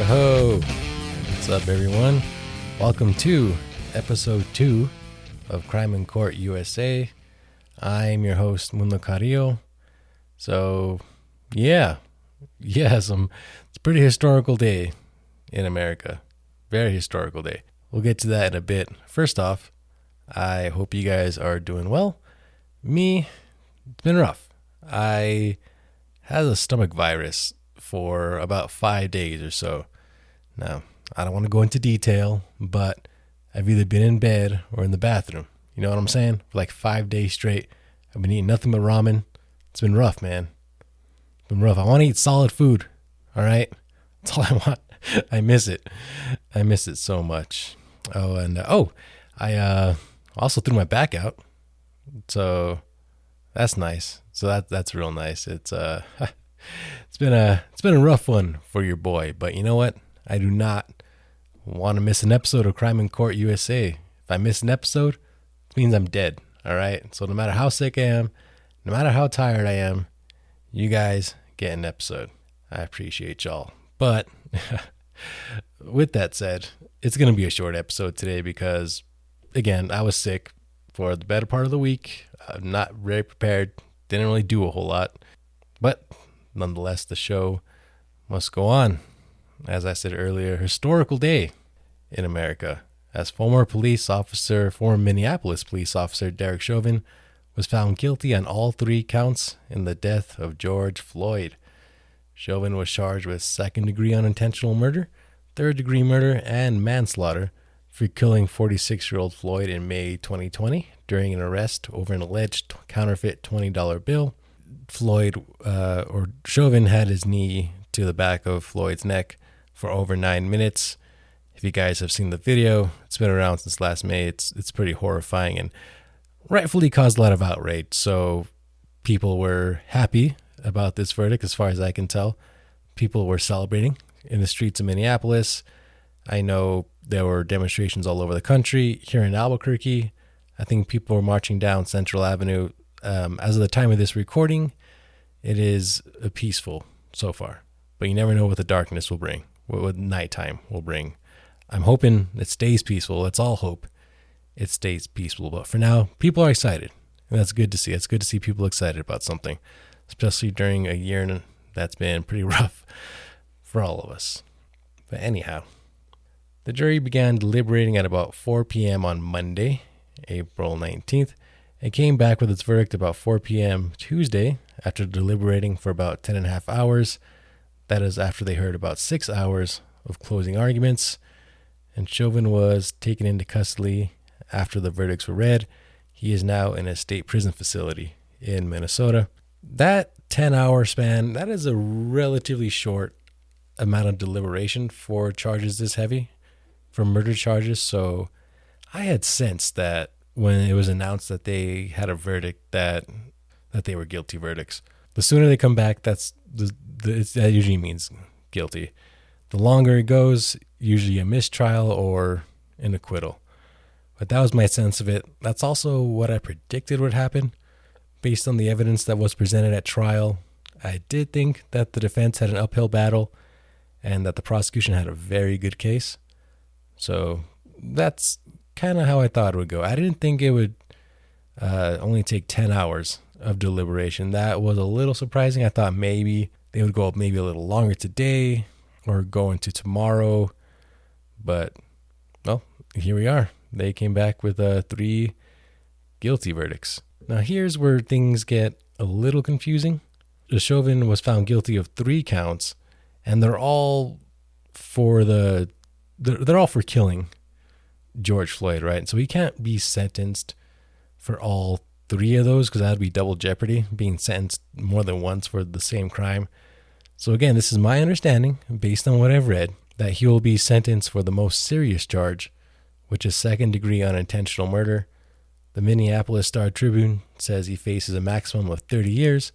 Yo, what's up everyone? Welcome to episode 2 of Crime in Court USA. I'm your host, Mundo Carrillo. So, it's a pretty historical day in America. Very historical day. We'll get to that in a bit. First off, I hope you guys are doing well. Me, it's been rough. I had a stomach virus for about 5 days or so. Now, I don't want to go into detail, but I've either been in bed or in the bathroom. You know what I'm saying? For like 5 days straight. I've been eating nothing but ramen. It's been rough, man. It's been rough. I want to eat solid food. All right? That's all I want. I miss it. I miss it so much. I also threw my back out. So that's nice. So that's real nice. It's been a rough one for your boy, but you know what? I do not want to miss an episode of Crime in Court USA. If I miss an episode, it means I'm dead. All right. So no matter how sick I am, no matter how tired I am, you guys get an episode. I appreciate y'all. But with that said, it's going to be a short episode today because, again, I was sick for the better part of the week. I'm not very prepared. Didn't really do a whole lot. But nonetheless, the show must go on. As I said earlier, historical day in America, as former Minneapolis police officer Derek Chauvin was found guilty on all 3 counts in the death of George Floyd. Chauvin was charged with second-degree unintentional murder, third-degree murder, and manslaughter for killing 46-year-old Floyd in May 2020 during an arrest over an alleged counterfeit $20 bill. Chauvin had his knee to the back of Floyd's neck for over 9 minutes. If you guys have seen the video, it's been around since last May. It's pretty horrifying and rightfully caused a lot of outrage. So people were happy about this verdict, as far as I can tell. People were celebrating in the streets of Minneapolis. I know there were demonstrations all over the country. Here in Albuquerque, I think people were marching down Central Avenue. As of the time of this recording, it is peaceful so far. But you never know what the darkness will bring, what nighttime will bring. I'm hoping it stays peaceful. Let's all hope it stays peaceful. But for now, people are excited. And that's good to see. It's good to see people excited about something, especially during a year that's been pretty rough for all of us. But anyhow, the jury began deliberating at about 4 p.m. on Monday, April 19th, and came back with its verdict about 4 p.m. Tuesday after deliberating for about 10 and a half hours. That is after they heard about 6 hours of closing arguments, and Chauvin was taken into custody after the verdicts were read. He is now in a state prison facility in Minnesota. That 10-hour span, that is a relatively short amount of deliberation for charges this heavy, for murder charges. So I had sensed that when it was announced that they had a verdict that they were guilty verdicts. The sooner they come back, that usually means guilty. The longer it goes, usually a mistrial or an acquittal. But that was my sense of it. That's also what I predicted would happen based on the evidence that was presented at trial. I did think that the defense had an uphill battle and that the prosecution had a very good case. So that's kind of how I thought it would go. I didn't think it would only take 10 hours of deliberation. That was a little surprising. I thought maybe they would go up maybe a little longer today or go into tomorrow. But, well, here we are. They came back with 3 guilty verdicts. Now, here's where things get a little confusing. Chauvin was found guilty of 3 counts, and they're all for killing George Floyd, right? So he can't be sentenced for all 3 of those because that would be double jeopardy, being sentenced more than once for the same crime. So again, this is my understanding, based on what I've read, that he will be sentenced for the most serious charge, which is second-degree unintentional murder. The Minneapolis Star-Tribune says he faces a maximum of 30 years,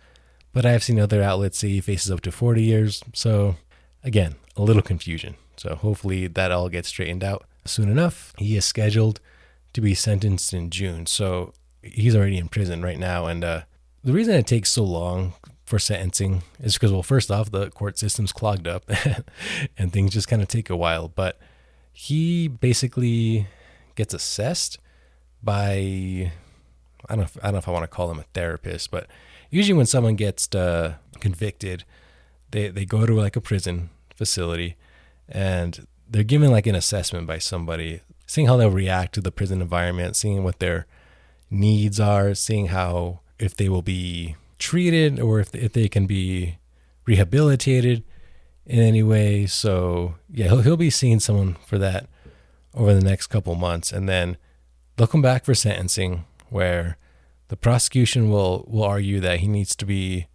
but I've seen other outlets say he faces up to 40 years. So again, a little confusion. So hopefully that all gets straightened out soon enough. He is scheduled to be sentenced in June. So he's already in prison right now. And the reason it takes so long for sentencing is because, well, first off, the court system's clogged up and things just kind of take a while. But he basically gets assessed by, I don't know if I want to call him a therapist, but usually when someone gets convicted, they go to like a prison facility and they're given like an assessment by somebody, seeing how they'll react to the prison environment, seeing what their needs are, seeing how, if they will be treated or if they can be rehabilitated in any way. So yeah, he'll be seeing someone for that over the next couple months, and then they'll come back for sentencing where the prosecution will argue that he needs to be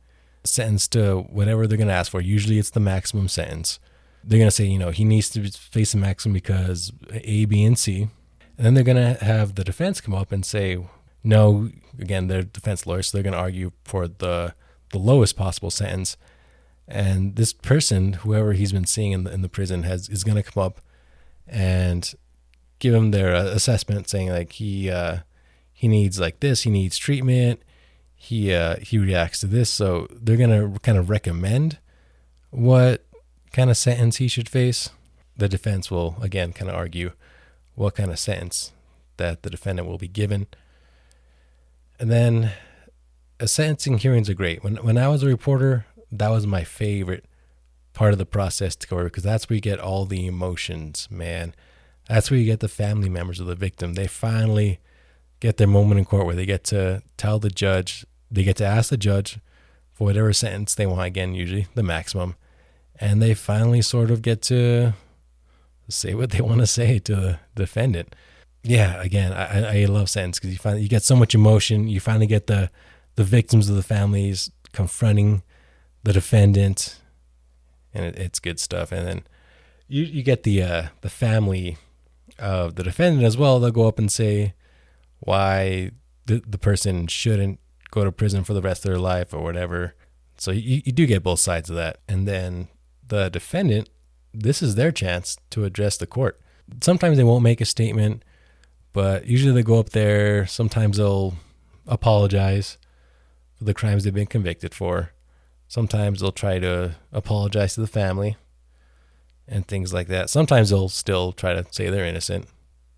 sentenced to whatever they're going to ask for. Usually it's the maximum sentence. They're going to say, he needs to face a maximum because A, B, and C. And then they're going to have the defense come up and say, no, again, they're defense lawyers, so they're going to argue for the lowest possible sentence. And this person, whoever he's been seeing in the prison, is going to come up and give him their assessment, saying like he needs like this, he needs treatment, he reacts to this. So they're going to kind of recommend what kind of sentence he should face. The defense will again kind of argue what kind of sentence that the defendant will be given. And then sentencing hearings are great. When I was a reporter, that was my favorite part of the process to cover, because that's where you get all the emotions, man. That's where you get the family members of the victim. They finally get their moment in court where they get to tell the judge, they get to ask the judge for whatever sentence they want, again, usually the maximum. And they finally sort of get to say what they want to say to the defendant. Yeah, again, I love sentence because you get so much emotion. You finally get the victims of the families confronting the defendant, and it's good stuff. And then you get the family of the defendant as well. They'll go up and say why the person shouldn't go to prison for the rest of their life or whatever. So you do get both sides of that. And then the defendant, this is their chance to address the court. Sometimes they won't make a statement, but usually they go up there. Sometimes they'll apologize for the crimes they've been convicted for. Sometimes they'll try to apologize to the family and things like that. Sometimes they'll still try to say they're innocent.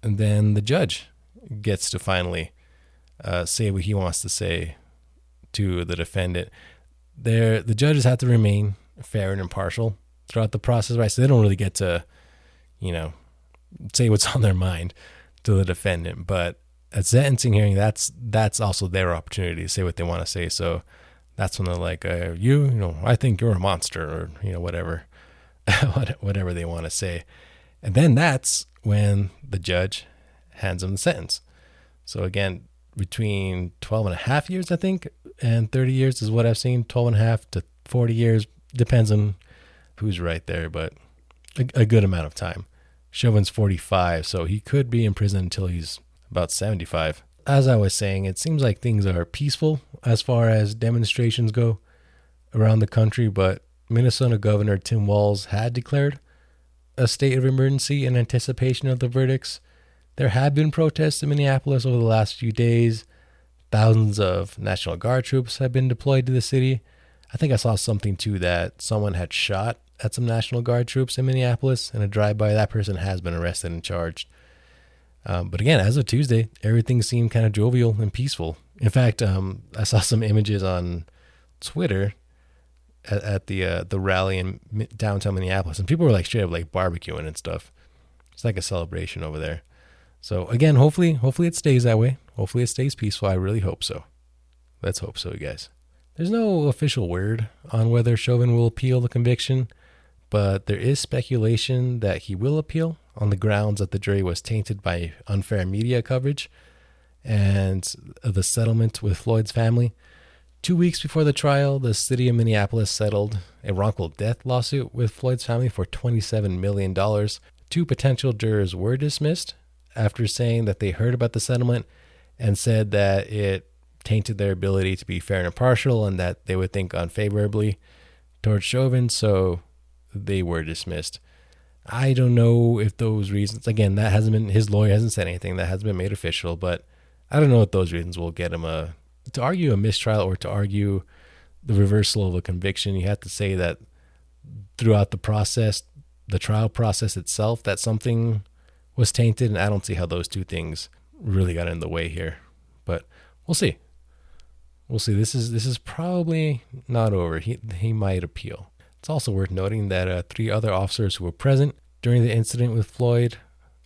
And then the judge gets to finally say what he wants to say to the defendant. The judges have to remain fair and impartial throughout the process, right? So they don't really get to, say what's on their mind to the defendant. But at sentencing hearing, that's also their opportunity to say what they want to say. So that's when they're like, I think you're a monster, or, whatever, whatever they want to say. And then that's when the judge hands them the sentence. So again, between 12 and a half years, I think, and 30 years is what I've seen. 12 and a half to 40 years, depends on who's right there, but a good amount of time. Chauvin's 45, so he could be in prison until he's about 75. As I was saying, it seems like things are peaceful as far as demonstrations go around the country, but Minnesota Governor Tim Walz had declared a state of emergency in anticipation of the verdicts. There have been protests in Minneapolis over the last few days. Thousands of National Guard troops have been deployed to the city. I think I saw something too that someone had shot at some National Guard troops in Minneapolis in a drive-by. That person has been arrested and charged. But again, as of Tuesday, everything seemed kind of jovial and peaceful. In fact, I saw some images on Twitter at the rally in downtown Minneapolis, and people were like straight up like barbecuing and stuff. It's like a celebration over there. So again, hopefully it stays that way. Hopefully it stays peaceful. I really hope so. Let's hope so, you guys. There's no official word on whether Chauvin will appeal the conviction, but there is speculation that he will appeal on the grounds that the jury was tainted by unfair media coverage and the settlement with Floyd's family. 2 weeks before the trial, the city of Minneapolis settled a wrongful death lawsuit with Floyd's family for $27 million. 2 potential jurors were dismissed after saying that they heard about the settlement and said that it tainted their ability to be fair and impartial and that they would think unfavorably towards Chauvin, so they were dismissed. I don't know if those reasons, again, that hasn't been, his lawyer hasn't said anything, that hasn't been made official, but I don't know if those reasons will get him to argue a mistrial or to argue the reversal of a conviction. You have to say that throughout the process, the trial process itself, that something was tainted, and I don't see how those two things really got in the way here. But we'll see. We'll see. This is probably not over. He might appeal. It's also worth noting that 3 other officers who were present during the incident with Floyd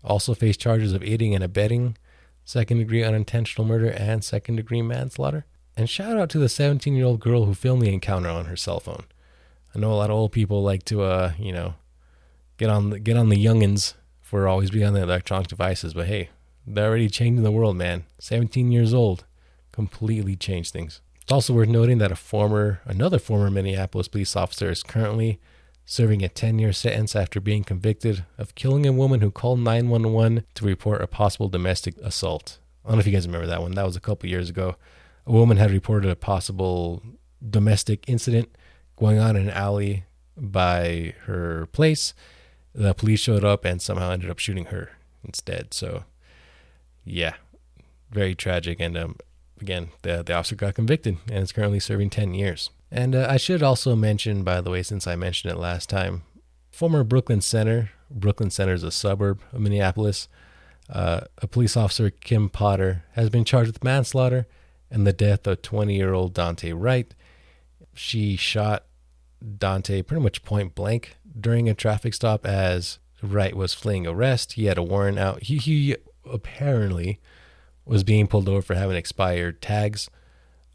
also face charges of aiding and abetting second-degree unintentional murder and second-degree manslaughter. And shout out to the 17-year-old girl who filmed the encounter on her cell phone. I know a lot of old people like to, get on the youngins for always being on their electronic devices. But hey, they're already changing the world, man. 17 years old, completely changed things. It's also worth noting that another former Minneapolis police officer is currently serving a 10-year sentence after being convicted of killing a woman who called 911 to report a possible domestic assault. I don't know if you guys remember that one. That was a couple years ago. A woman had reported a possible domestic incident going on in an alley by her place. The police showed up and somehow ended up shooting her instead. So, yeah, very tragic. And again, the officer got convicted and is currently serving 10 years. And I should also mention, by the way, since I mentioned it last time, former Brooklyn Center is a suburb of Minneapolis, a police officer, Kim Potter, has been charged with manslaughter and the death of 20-year-old Daunte Wright. She shot Daunte pretty much point blank during a traffic stop as Wright was fleeing arrest. He had a warrant out. He apparently was being pulled over for having expired tags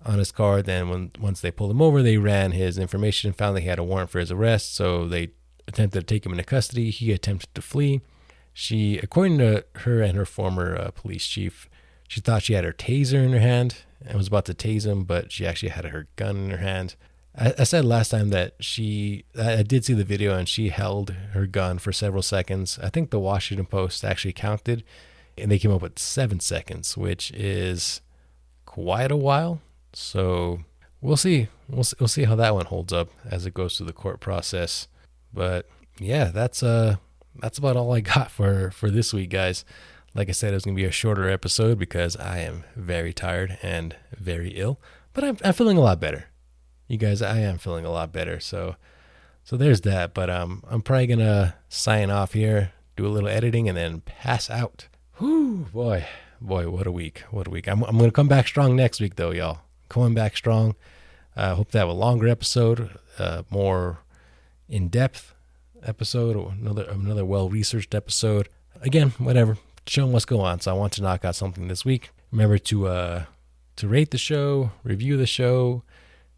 on his car. Then once they pulled him over, they ran his information and found that he had a warrant for his arrest. So they attempted to take him into custody. He attempted to flee. She, according to her and her former police chief, she thought she had her taser in her hand and was about to tase him, but she actually had her gun in her hand. I said last time that I did see the video and she held her gun for several seconds. I think the Washington Post actually counted and they came up with 7 seconds, which is quite a while. So we'll see. We'll see how that one holds up as it goes through the court process. But yeah, that's about all I got for this week, guys. Like I said, it was gonna be a shorter episode because I am very tired and very ill, but I'm feeling a lot better. You guys, I am feeling a lot better. So there's that. But I'm probably gonna sign off here, do a little editing, and then pass out. Whew, boy, what a week. I'm gonna come back strong next week, though, y'all. Coming back strong. Hope to have a longer episode, more in-depth episode, or another well-researched episode. Again, whatever. Show them what's going on. So I want to knock out something this week. Remember to rate the show, review the show,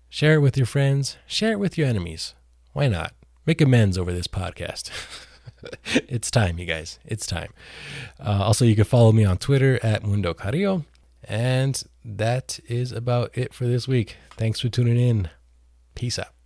share it with your friends, share it with your enemies. Why not? Make amends over this podcast. It's time, you guys. It's time. Also, you can follow me on Twitter at Mundo Carrillo. And that is about it for this week. Thanks for tuning in. Peace out.